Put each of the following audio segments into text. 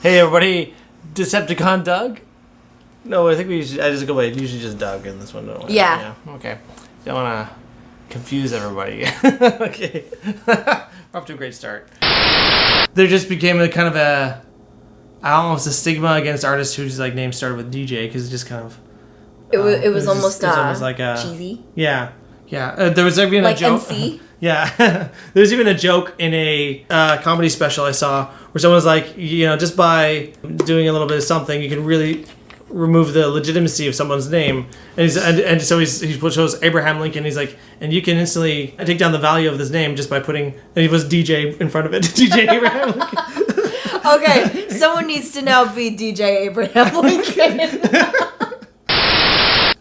Hey everybody, Decepticon Doug? No, I think I just go away. Usually just Doug in this one, don't we? Yeah. Okay. Don't want to confuse everybody. Okay. We're off to a great start. There just became a kind of almost a stigma against artists whose like name started with DJ because it just kind of. It was almost like cheesy. Yeah. Yeah. There was even like a joke. MC? Yeah. There was even a joke in a comedy special I saw where someone was like, just by doing a little bit of something, you can really remove the legitimacy of someone's name. And so he shows Abraham Lincoln. He's like, and you can instantly take down the value of this name just by putting, and he was DJ in front of it. DJ Abraham Lincoln. Okay, someone needs to now be DJ Abraham Lincoln.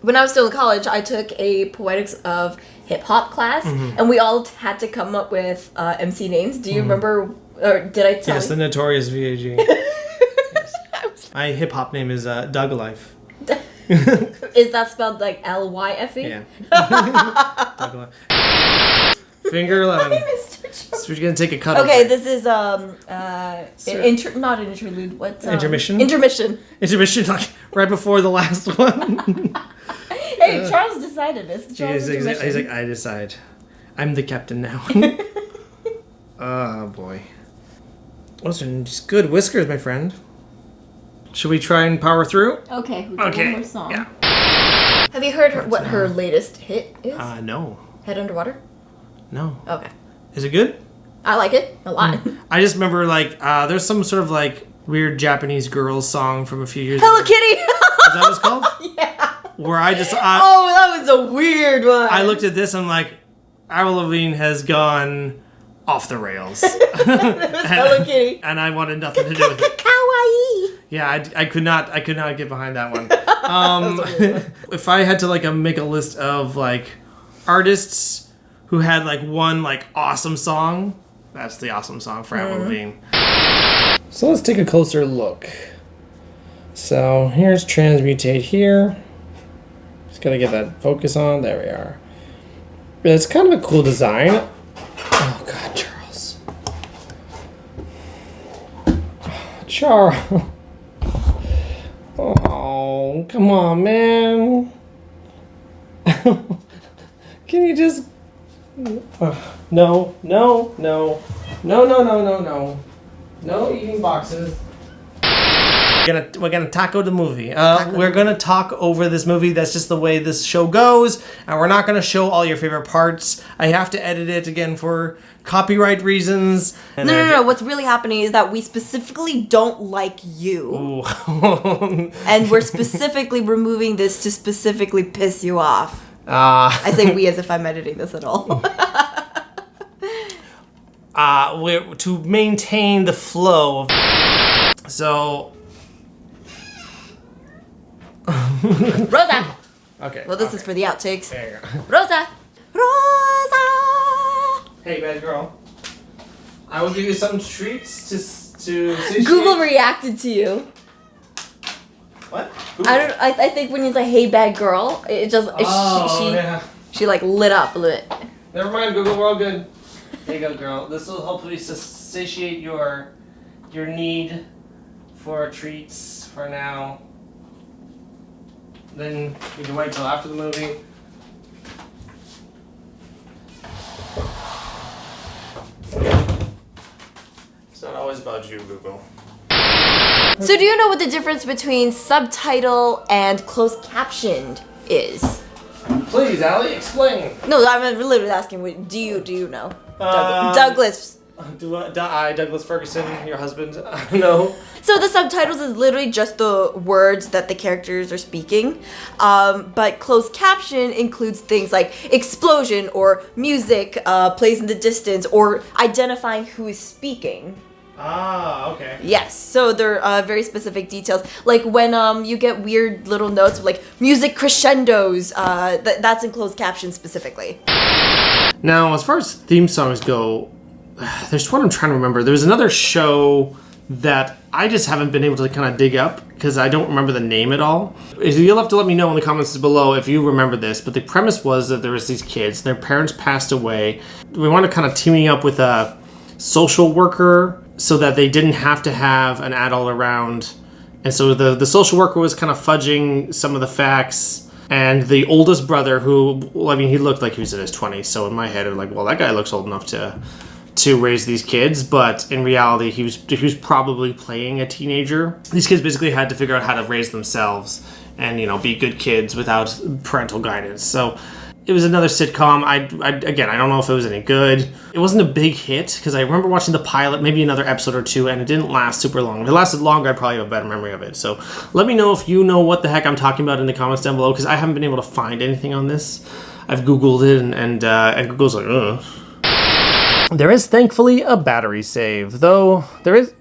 When I was still in college, I took a poetics of hip-hop class, and we all had to come up with MC names. Do you remember, or did I tell you? Yes, the notorious VAG. Yes. My hip-hop name is Doug Life. Is that spelled like Lyfe? Yeah. Doug Life. Finger 11. So we're going to take a cut. Okay, this is not an interlude. What's intermission? Intermission. Intermission, like right before the last one. Hey, Charles decided this. He's like, I decide. I'm the captain now. Oh, boy. Those are just good whiskers, my friend. Should we try and power through? Okay, we got one more song. Yeah. Have you heard what her latest hit is? No. Head Underwater? No. Okay. Is it good? I like it a lot. I just remember, there's some sort of, weird Japanese girls song from a few years Hello ago. Kitty! Is that what it's called? Yeah. Where I just... oh, that was a weird one. I looked at this and I'm like, Avril Lavigne has gone off the rails. Hello Kitty. And I wanted nothing to do with it. Kawaii. Yeah, I could not get behind that one. If I had to make a list of artists who had one awesome song, that's the awesome song for Avril Lavigne. So let's take a closer look. So here's Transmutate here. Just gotta get that focus on. There we are. It's kind of a cool design. Oh God, Charles. Charles. Oh, come on, man. Can you just... No. No eating boxes. We're gonna taco the movie. We're gonna talk over this movie. That's just the way this show goes, and we're not gonna show all your favorite parts. I have to edit it again for copyright reasons. No. What's really happening is that we specifically don't like you, and we're specifically removing this to specifically piss you off. I say we as if I'm editing this at all. We're to maintain the flow. So. Rosa. Okay. Well, this is for the outtakes. There you go. Rosa. Hey, bad girl. I will give you some treats to satiate. Google reacted to you. What? I think when you say "Hey, bad girl," it just she lit up a little bit. Never mind, Google. We're all good. There you go, girl. This will hopefully satiate your need for treats for now. Then you can wait till after the movie. It's not always about you, Google. So do you know what the difference between subtitle and closed captioned is? Please, Allie, explain. No, I'm literally asking. Do you know? Douglas. Douglas Ferguson, your husband. No. So the subtitles is literally just the words that the characters are speaking, but closed caption includes things like explosion or music plays in the distance or identifying who is speaking. Ah, okay. Yes, so they're very specific details. Like when you get weird little notes like music crescendos, that's in closed caption specifically. Now, as far as theme songs go, there's one I'm trying to remember. There's another show that I just haven't been able to kind of dig up because I don't remember the name at all. You'll have to let me know in the comments below if you remember this, but the premise was that there was these kids, their parents passed away. We want to kind of teaming up with a social worker so that they didn't have to have an adult around. And so the social worker was kind of fudging some of the facts. And the oldest brother, who, well, I mean, he looked like he was in his 20s. So in my head, I'm like, well, that guy looks old enough to raise these kids. But in reality, he was probably playing a teenager. These kids basically had to figure out how to raise themselves and, you know, be good kids without parental guidance. So it was another sitcom. Again, I don't know if it was any good. It wasn't a big hit because I remember watching the pilot, maybe another episode or two, and it didn't last super long. If it lasted longer, I'd probably have a better memory of it. So let me know if you know what the heck I'm talking about in the comments down below, because I haven't been able to find anything on this. I've Googled it, and Google's like, ugh. There is thankfully a battery save, though there is...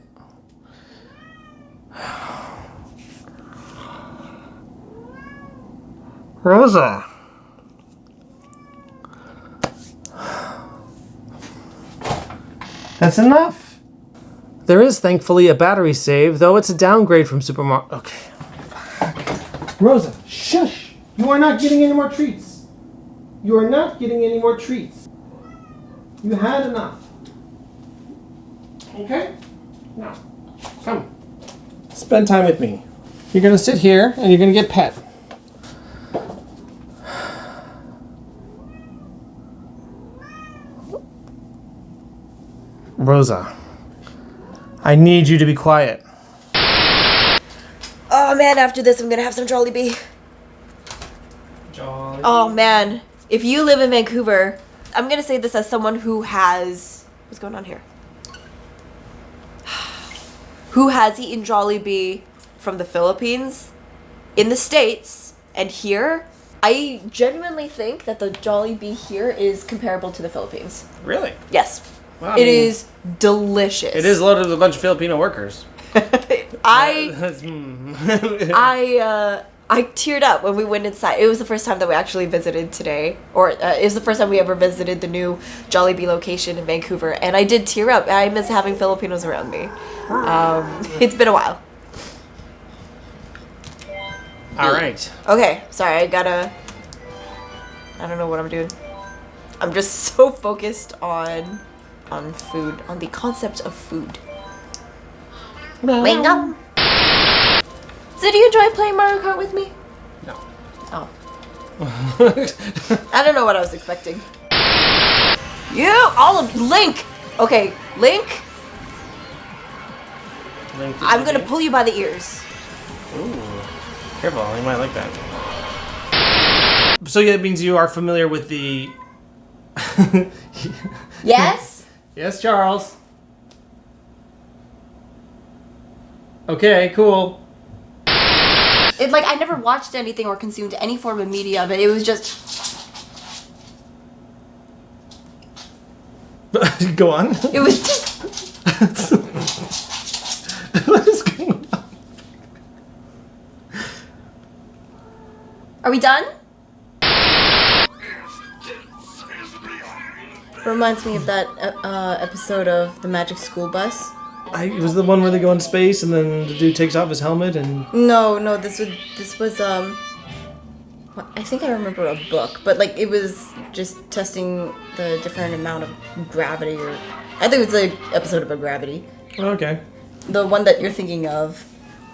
Rosa. That's enough. There is thankfully a battery save, though it's a downgrade from Super Mario. Okay. Rosa, shush! You are not getting any more treats. You are not getting any more treats. You had enough. Okay? Now, come. Spend time with me. You're gonna sit here and you're gonna get pet. Rosa, I need you to be quiet. Oh man, after this I'm gonna have some Jollibee. Jollibee. Oh man, if you live in Vancouver, I'm gonna say this as someone who has... What's going on here? Who has eaten Jollibee from the Philippines, in the States, and here. I genuinely think that the Jollibee here is comparable to the Philippines. Really? Yes. Well, it is delicious. It is loaded with a bunch of Filipino workers. I teared up when we went inside. It was the first time that we actually visited today, or it was the first time we ever visited the new Jollibee location in Vancouver, and I did tear up. I miss having Filipinos around me. It's been a while. All right. Okay, sorry, I don't know what I'm doing. I'm just so focused on food, on the concept of food. Bingo. So do you enjoy playing Mario Kart with me? No. Oh. I don't know what I was expecting. You, all of Link. Okay, Link. I'm gonna pull you by the ears. Ooh. Careful, you might like that. So yeah, it means you are familiar with the... Yes? Yes, Charles. Okay, cool. I never watched anything or consumed any form of media of it. It was just... Go on. It was just... What is going on? Are we done? Reminds me of that episode of The Magic School Bus. It was the one where they go into space and then the dude takes off his helmet and... No, this was I think I remember a book, but it was just testing the different amount of gravity, or I think it's an episode about gravity. Okay. The one that you're thinking of,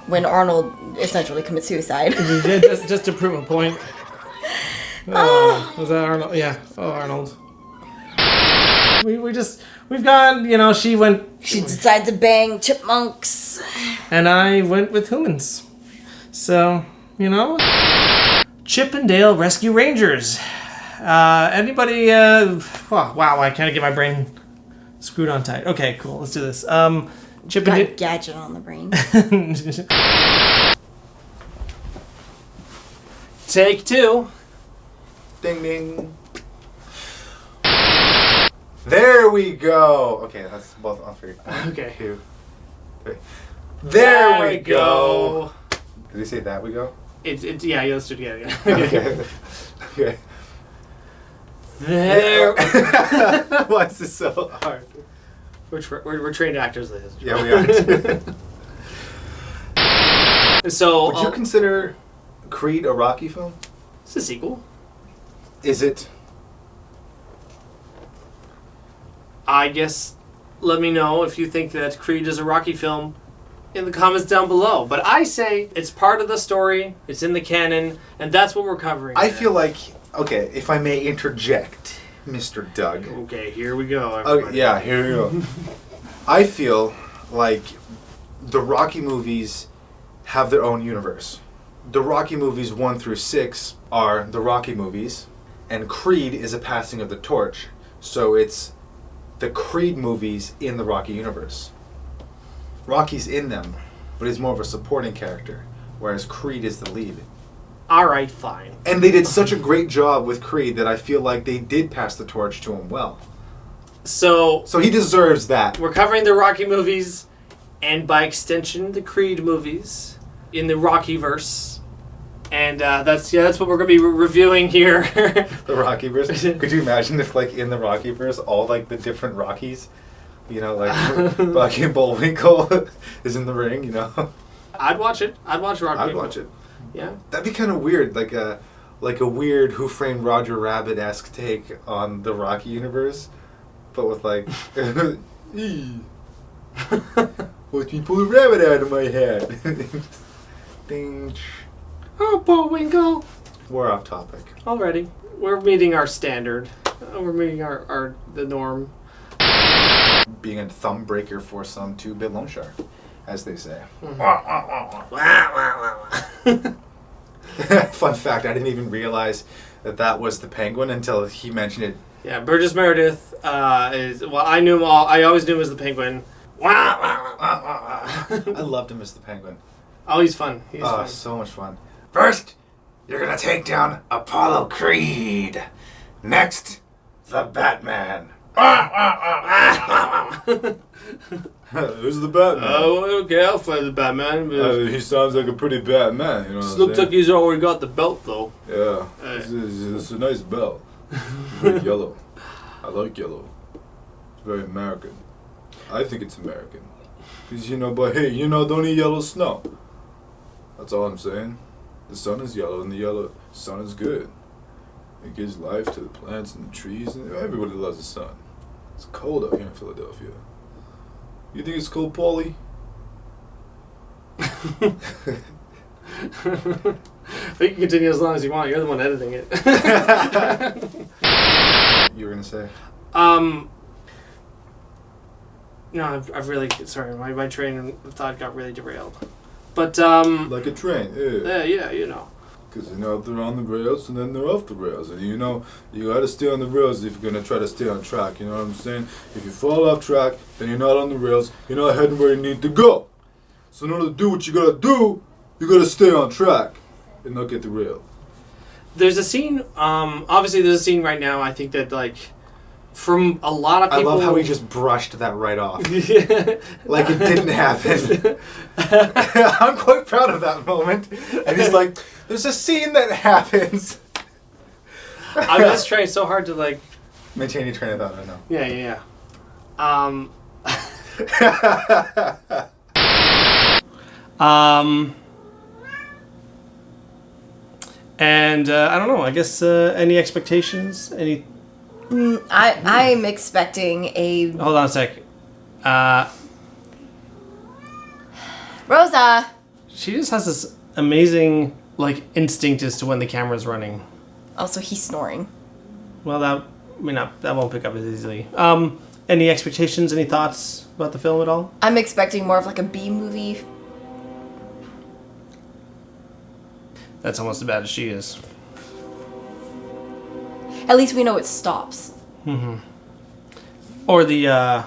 when Arnold essentially commits suicide. just to prove a point. Was that Arnold? Yeah. Oh, Arnold. We've gone, she decided to bang chipmunks. And I went with humans. So, Chip and Dale Rescue Rangers. Anybody, wow, I can't get my brain screwed on tight. Okay, cool, let's do this. Chip and Dale. Gadget on the brain. Take two. Ding ding. There we go. Okay, that's both on three. Okay. 2, 3. There we go. Did he say that we go? It's yeah, let's do it together. Yeah. Okay. Okay. There. Why is this so hard? We're trained actors, Liz. Yeah, we are. So, would you consider Creed a Rocky film? It's a sequel. Is it? I guess let me know if you think that Creed is a Rocky film in the comments down below. But I say it's part of the story, it's in the canon, and that's what we're covering. I feel like, okay, if I may interject, Mr. Doug. Okay, here we go. Okay, yeah, here we go. I feel like the Rocky movies have their own universe. The Rocky movies 1 through 6 are the Rocky movies, and Creed is a passing of the torch. So it's the Creed movies in the Rocky universe. Rocky's in them, but he's more of a supporting character, whereas Creed is the lead. Alright, fine. And they did such a great job with Creed that I feel like they did pass the torch to him well. So he deserves that. we're covering the Rocky movies, and by extension, the Creed movies in the Rockyverse. And that's what we're going to be reviewing here. The Rockyverse. Could you imagine if, like, in the Rockyverse, all, like, the different Rockies, you know, like, Rocky and Bullwinkle is in the ring, you know? I'd watch it. I'd watch Rocky. I'd watch it. Yeah. That'd be kind of weird, like a weird Who Framed Roger Rabbit-esque take on the Rocky universe, but with, like, watch me pull a rabbit out of my head. Ding. Oh, Bullwinkle. We're off topic. Already. We're meeting our standard. We're meeting the norm. Being a thumb breaker for some 2-bit loan shark, as they say. Fun fact, I didn't even realize that was the penguin until he mentioned it. Yeah, Burgess Meredith is... Well, I knew him all. I always knew him as the penguin. I loved him as the penguin. Oh, he's fun. He's fun. So much fun. First, you're gonna take down Apollo Creed. Next, the Batman. Who's the Batman? Oh, okay, I'll fight the Batman. He sounds like a pretty bad man, you know what I'm Looks saying? like he's already got the belt, though. Yeah, it's a nice belt. It's yellow. I like yellow. It's very American. I think it's American. Because, but hey, don't eat yellow snow. That's all I'm saying. The sun is yellow, and the yellow sun is good. It gives life to the plants and the trees, and everybody loves the sun. It's cold out here in Philadelphia. You think it's cold, Paulie? You can continue as long as you want. You're the one editing it. You were gonna say? No, I've really... Sorry, my train of thought got really derailed. But, Like a train, yeah. Yeah, Because, they're on the rails and then they're off the rails. And, you gotta stay on the rails if you're gonna try to stay on track. You know what I'm saying? If you fall off track, then you're not on the rails. You're not heading where you need to go. So in order to do what you gotta do, you gotta stay on track and not get derailed. There's a scene, obviously there's a scene right now, I think that, like, from a lot of people... I love how he just brushed that right off. Like it didn't happen. I'm quite proud of that moment. And he's like, there's a scene that happens. I'm just trying so hard to, like... Maintain your train of thought, I know. Yeah. And I don't know, I guess any expectations? Any... I'm expecting a... Hold on a sec. Rosa! She just has this amazing, like, instinct as to when the camera's running. Also, he's snoring. Well, that won't pick up as easily. Any expectations, any thoughts about the film at all? I'm expecting more of like a B movie. That's almost as bad as she is. At least we know it stops. Mm-hmm. Or the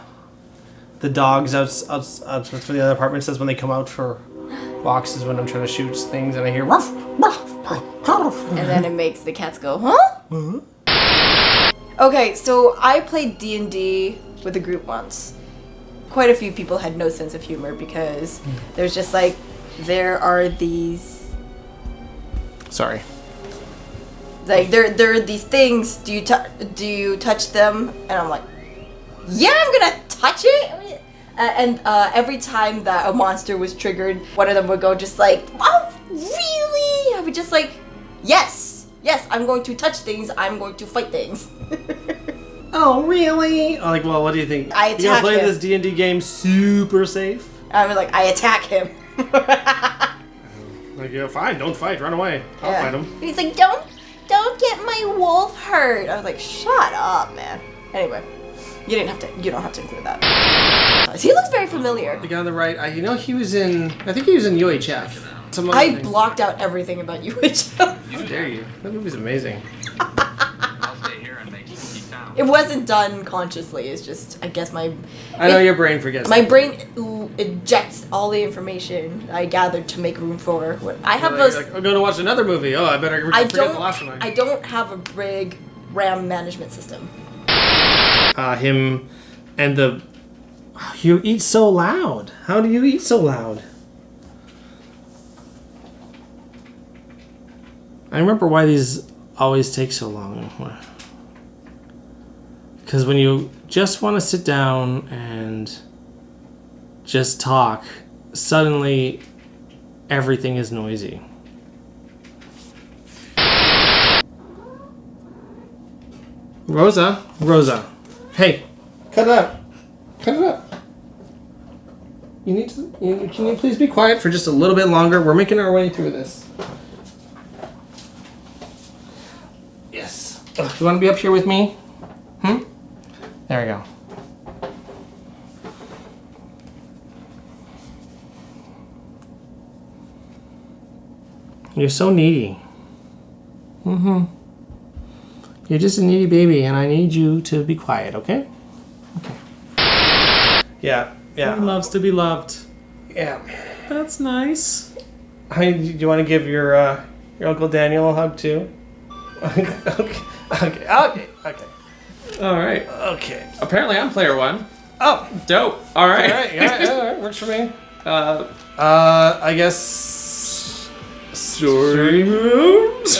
dogs out for the other apartment says when they come out for walks is when I'm trying to shoot things and I hear ruff, ruff, ruff. And then it makes the cats go, huh? Mm-hmm. Okay, so I played D&D with a group once. Quite a few people had no sense of humor because there's just like, there are these... Sorry. Like, there are these things, do you touch them? And I'm like, yeah, I'm gonna touch it! And every time that a monster was triggered, one of them would go just like, oh, really? I would just like, yes, I'm going to touch things, I'm going to fight things. Oh, really? Oh, like, well, what do you think? I You gonna attack play him. this D&D game super safe? I was like, I attack him. Like, yeah, fine, don't fight, run away. I'll Yeah. fight him. He's like, don't get my wolf hurt. I was like, shut up, man. Anyway, you don't have to include that. He looks very familiar. The guy on the right, I think he was in UHF. Some other I thing. blocked out everything about you. How dare you? That movie's amazing. I'll stay here and make spooky sounds. It wasn't done consciously. It's just, I guess I know your brain forgets. my brain ejects all the information I gathered to make room for what I have. Like, I'm going to watch another movie. Oh, I better forget the last one. I don't have a big RAM management system. Him and the... Oh, you eat so loud. How do you eat so loud? I remember why these always take so long. Because when you just want to sit down and just talk, suddenly everything is noisy. Rosa. Hey, cut it out. Cut it out. Can you please be quiet for just a little bit longer? We're making our way through this. Yes. You want to be up here with me? There we go. You're so needy. You're just a needy baby, and I need you to be quiet, okay? Okay. Yeah. He loves to be loved. Yeah. That's nice. Do you want to give your Uncle Daniel a hug too? Okay. All right. Okay. Apparently, I'm player one. Oh, Dope. All right. all right, works for me. Uh, I guess story moves.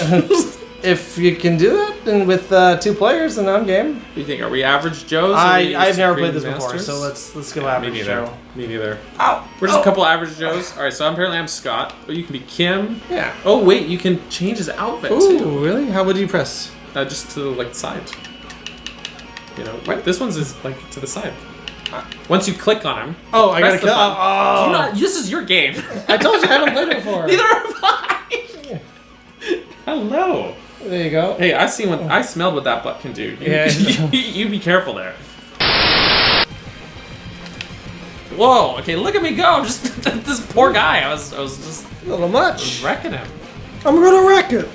if you can do that, and with 2 players, then I'm game. What do you think? Are we average Joes? Or are we I've never Supreme played this before, Masters? so let's go Me average neither. Joe. Me neither. Ow! We're just a couple average Joes. All right. So apparently, I'm Scott. Oh, you can be Kim. Yeah. Oh wait, you can change his outfit Ooh, too. really? How would you press? Just to the side. You know, right? This one's is like to the side. Once you click on him. Oh, I gotta press the kill. button. Oh, Do not- this is your game. I told you I haven't played it before. Neither have I. Hello. There you go. Hey, I see what I smelled what that butt can do. Yeah. You be careful there. Whoa. Okay, look at me go. Just this poor guy. I was just A little much. wrecking him. I'm gonna wreck it.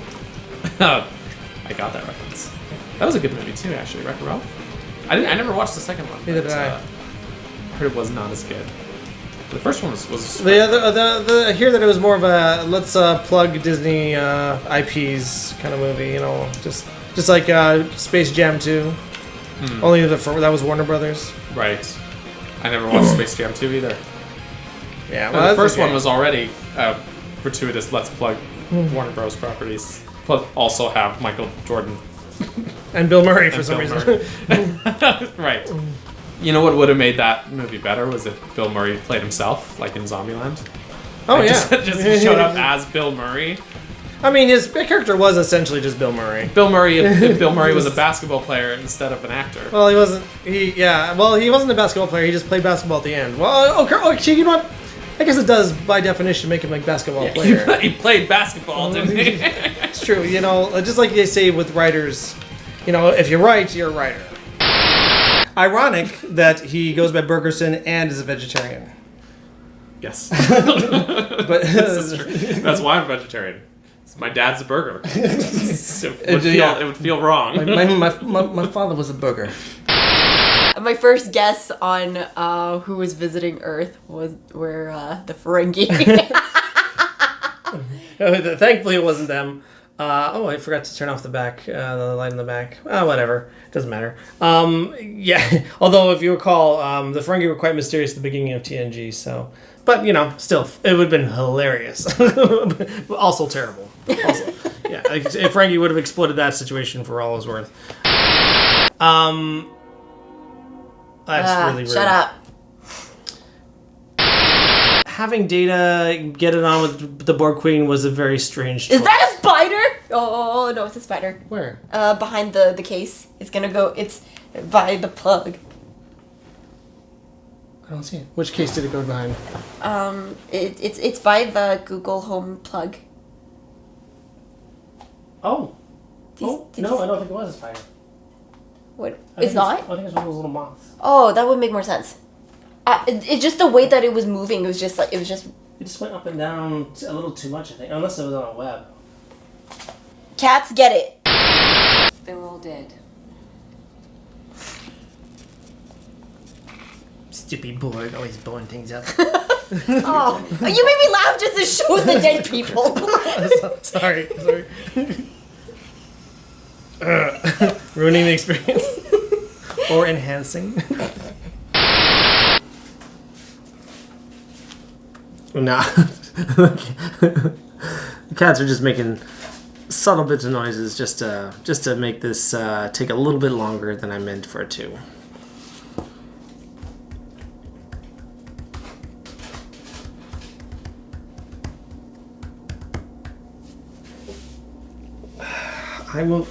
I got that reference. That was a good movie too, actually. Wreck-It Ralph. I never watched the second one. Neither but, did I. I heard it was not as good. The first one was I hear that it was more of a let's plug Disney IPs kind of movie, you know, just like Space Jam 2. Only that was Warner Brothers. right. I never watched Space Jam 2 either. Yeah, No, the first one was already gratuitous. Let's plug Warner Bros. Properties. Plus, also have Michael Jordan and Bill Murray for and some Bill reason. Murray. Right. You know what would have made that movie better was if Bill Murray played himself, like in Zombieland. Oh Like, yeah, just showed up as Bill Murray. I mean, his character was essentially just Bill Murray. Bill Murray, if Bill Murray was a basketball player instead of an actor. Well, he wasn't. He wasn't a basketball player. He just played basketball at the end. Well, okay, you know what? I guess it does, by definition, make him like basketball player. He played basketball, didn't he? It's true. You know, just like they say with writers, you know, if you write, you're a writer. Ironic that he goes by Bergerson and is a vegetarian. Yes. But This is true. That's why I'm vegetarian. My dad's a burger. It would feel wrong. my father was a burger. My first guess on who was visiting Earth were the Ferengi. Thankfully, it wasn't them. I forgot to turn off the light in the back. Whatever. Doesn't matter. Yeah. Although, if you recall, the Ferengi were quite mysterious at the beginning of TNG, so... But, you know, still, it would have been hilarious. But also terrible. Also, yeah, if Ferengi would have exploited that situation for all it was worth. That's really rude. Shut up. Having Data get it on with the Borg Queen was a very strange choice. Is that a spider? Oh no, it's a spider. Where? Behind the case. It's gonna go. It's By the plug. I don't see it. Which case did it go behind? It's by the Google Home plug. Oh. Did No, you- I don't think it was a spider. What? I It's think not? I think it's one of those little moths. Oh, that would make more sense. It's just the way that it was moving. It was just like, It just went up and down a little too much, I think. Unless it was on a web. Cats get it. They're all dead. Stupid board, always blowing things up. Oh, you made me laugh just to show the dead people. Sorry. Ruining the experience. Or enhancing. No. The cats are just making subtle bits of noises just to make this take a little bit longer than I meant for it to. I will.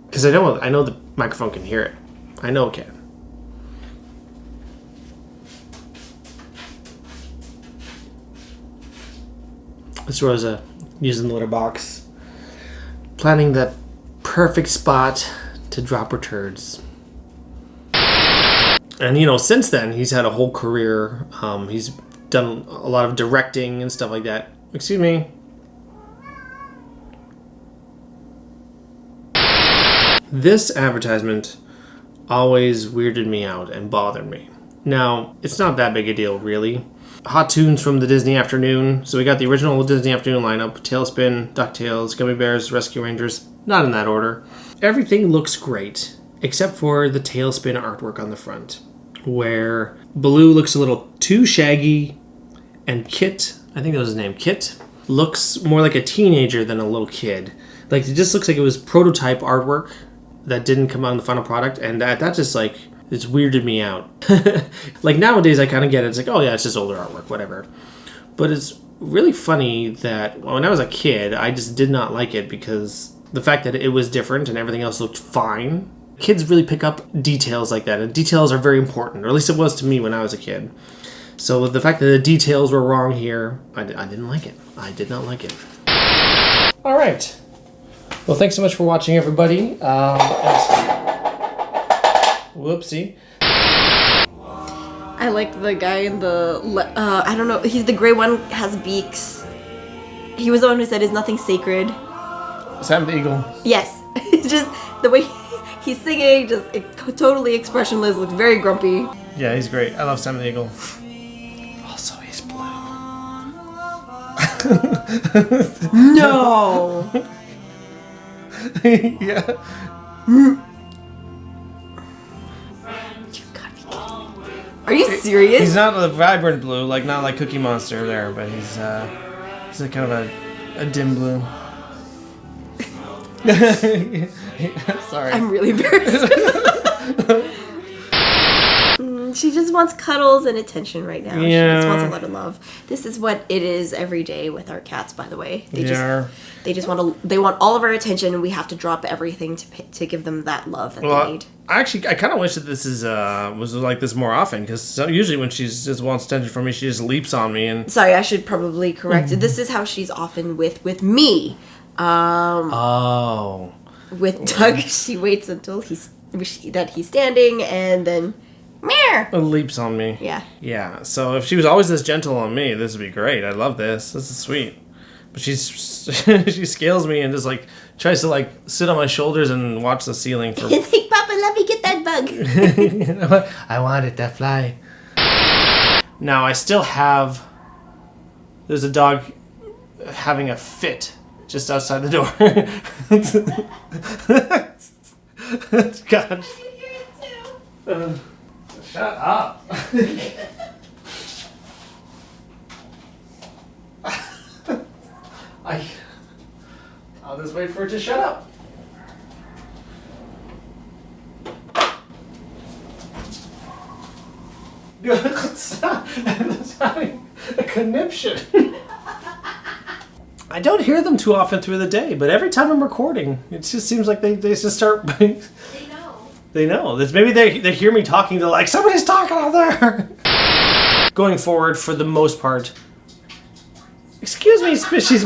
Because I know the microphone can hear it. I know it can. It's Rosa using the litter box, planning that perfect spot to drop her turds. And since then he's had a whole career. He's done a lot of directing and stuff like that. Excuse me. This advertisement always weirded me out and bothered me. Now, it's not that big a deal, really. Hot tunes from the Disney Afternoon. So we got the original Disney Afternoon lineup. Tailspin, DuckTales, Gummy Bears, Rescue Rangers. Not in that order. Everything looks great, except for the Tailspin artwork on the front, where Baloo looks a little too shaggy, and Kit, I think that was his name, Kit, looks more like a teenager than a little kid. Like, it just looks like it was prototype artwork that didn't come out in the final product, and that just, like, it's weirded me out. Like, nowadays I kind of get it. It's like, oh yeah, it's just older artwork, whatever. But it's really funny that when I was a kid, I just did not like it because the fact that it was different and everything else looked fine. Kids really pick up details like that, and details are very important, or at least it was to me when I was a kid. So the fact that the details were wrong here, I didn't like it. I did not like it. All right. Well, thanks so much for watching, everybody. Whoopsie. I like the guy in the, I don't know, he's the gray one, has beaks. He was the one who said, "Is nothing sacred?" Sam the Eagle. Yes. It's just the way he's singing, just totally expressionless, looks very grumpy. Yeah, he's great. I love Sam the Eagle. Also, he's blue. No! Yeah. You gotta be kidding me. Are you serious? He's not a vibrant blue, like not like Cookie Monster there, but he's a kind of a dim blue. Sorry. I'm really embarrassed. She just wants cuddles and attention right now. She Yeah. just wants a lot of love. This is what it is every day with our cats, by the way. They want all of our attention, and we have to drop everything to give them that love that they need. I kind of wish that this was like this more often, because usually when she just wants attention from me, she just leaps on me and. Sorry, I should probably correct it. This is how she's often with me. Oh. With Doug, she waits until he's standing, and then meow. It leaps on me. Yeah. Yeah. So if she was always this gentle on me, this would be great. I love this. This is sweet. But she scales me and just like tries to like sit on my shoulders and watch the ceiling for. It's like, Papa, let me get that bug. I want it to fly. Now I still have. There's a dog having a fit just outside the door. God. Shut up. I'll just wait for it to shut up. Stop. It's having a conniption. I don't hear them too often through the day, but every time I'm recording, it just seems like they just start. They know. They know. Maybe they hear me talking to like somebody's talking out there. Going forward, for the most part. Excuse me, Spishy's.